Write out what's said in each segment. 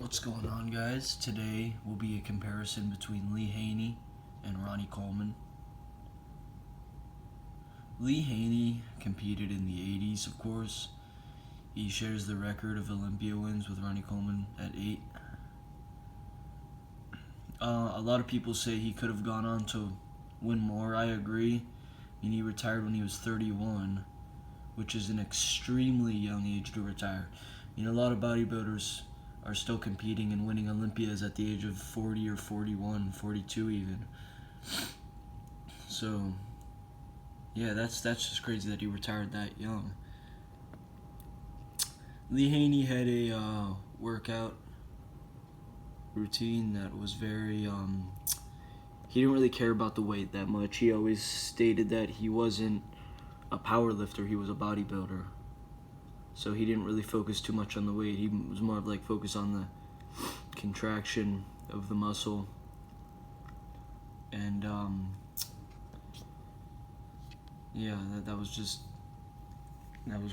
What's going on, guys? Today will be a comparison between Lee Haney and Ronnie Coleman. Lee Haney competed in the 80s, of course. He shares the record of Olympia wins with Ronnie Coleman at 8. A lot of people say he could have gone on to win more. I agree. I mean, he retired when he was 31, which is an extremely young age to retire. A lot of bodybuilders are still competing and winning Olympias at the age of 40 or 41, 42 even. So, yeah, that's just crazy that he retired that young. Lee Haney had a workout routine that was very, he didn't really care about the weight that much. He always stated that he wasn't a power lifter, he was a bodybuilder. So he didn't really focus too much on the weight. He was more of like focus on the contraction of the muscle. And yeah, that was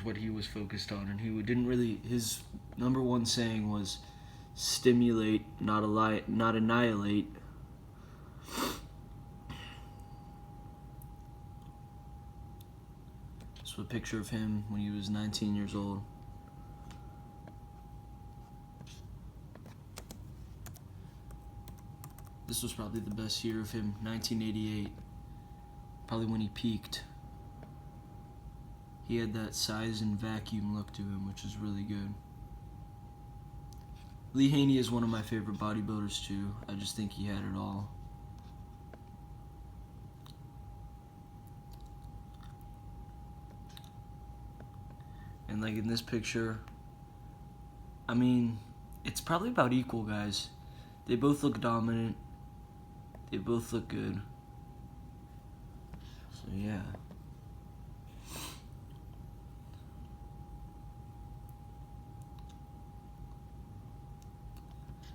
what he was focused on. And he didn't really, his number one saying was stimulate, not annihilate. A picture of him when he was 19 years old. This was probably the best year of him, 1988. Probably when he peaked. He had that size and vacuum look to him, which is really good. Lee Haney is one of my favorite bodybuilders too. I just think he had it all. And like in this picture, I mean, it's probably about equal, guys. They both look dominant. They both look good. So yeah.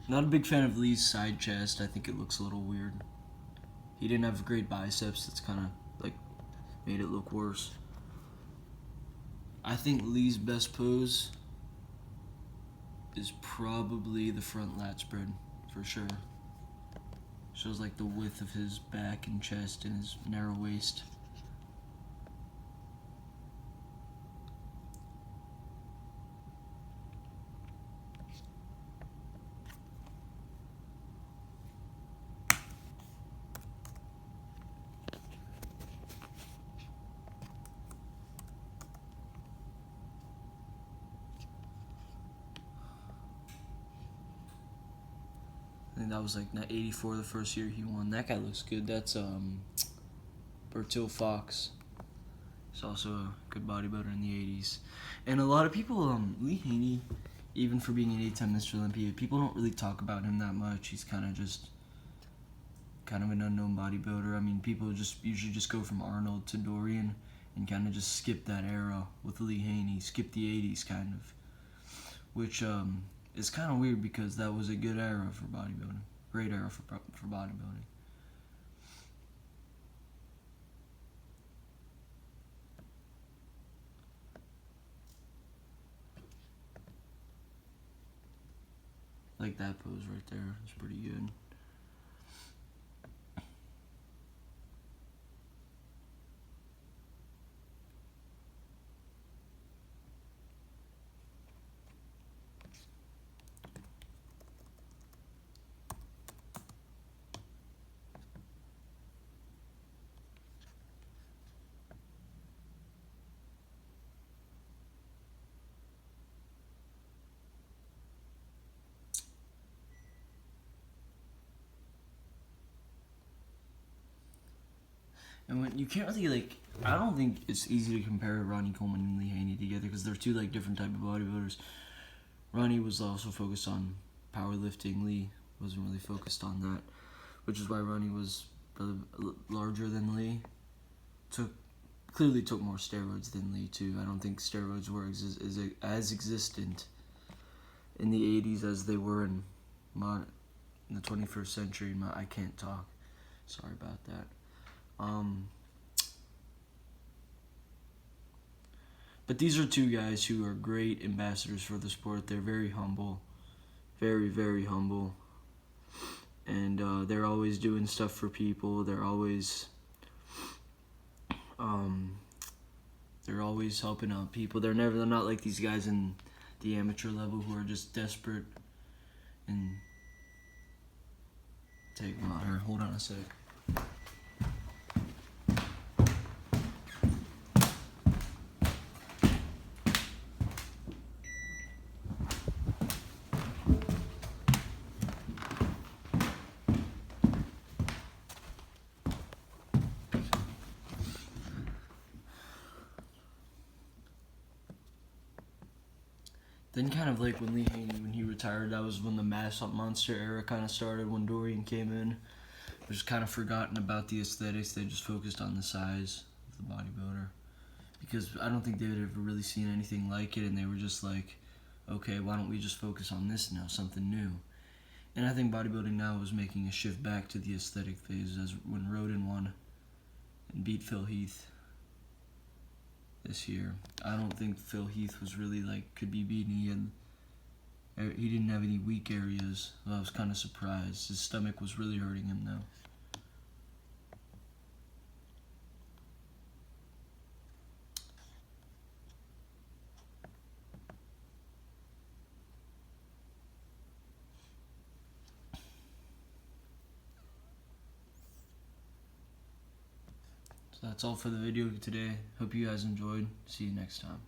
Not a big fan of Lee's side chest. I think it looks a little weird. He didn't have great biceps. That's kind of like made it look worse. I think Lee's best pose is probably the front lat spread, for sure. Shows like the width of his back and chest and his narrow waist. I think that was like 84 the first year he won. That guy looks good. That's Bertil Fox. He's also a good bodybuilder in the 80s. And a lot of people, Lee Haney, even for being an 8-time Mr. Olympia, people don't really talk about him that much. He's kind of an unknown bodybuilder. I mean, people usually just go from Arnold to Dorian and kind of just skip that era with Lee Haney, skip the 80s kind of, which it's kind of weird because that was a good era for bodybuilding. Great era for bodybuilding. Like that pose right there. It's pretty good. And when you can't really I don't think it's easy to compare Ronnie Coleman and Lee Haney together because they're two different type of bodybuilders. Ronnie was also focused on powerlifting. Lee wasn't really focused on that, which is why Ronnie was larger than Lee. Clearly took more steroids than Lee too. I don't think steroids were as existent in the 80s as they were in the 21st century. I can't talk. Sorry about that. But these are two guys who are great ambassadors for the sport. They're very humble, very, very humble. And they're always doing stuff for people. They're always helping out people. They're not like these guys in the amateur level who are just desperate and take water. Hold on a sec. Then kind of like when Lee Haney, when he retired, that was when the mass monster era kind of started, when Dorian came in. It was kind of forgotten about the aesthetics. They just focused on the size of the bodybuilder. Because I don't think they had ever really seen anything like it, and they were just like, okay, why don't we just focus on this now, something new. And I think bodybuilding now is making a shift back to the aesthetic phase, as when Roden won and beat Phil Heath this year. I don't think Phil Heath was really like could be beaten. He didn't have any weak areas. So I was kind of surprised. His stomach was really hurting him though. So that's all for the video today. Hope you guys enjoyed. See you next time.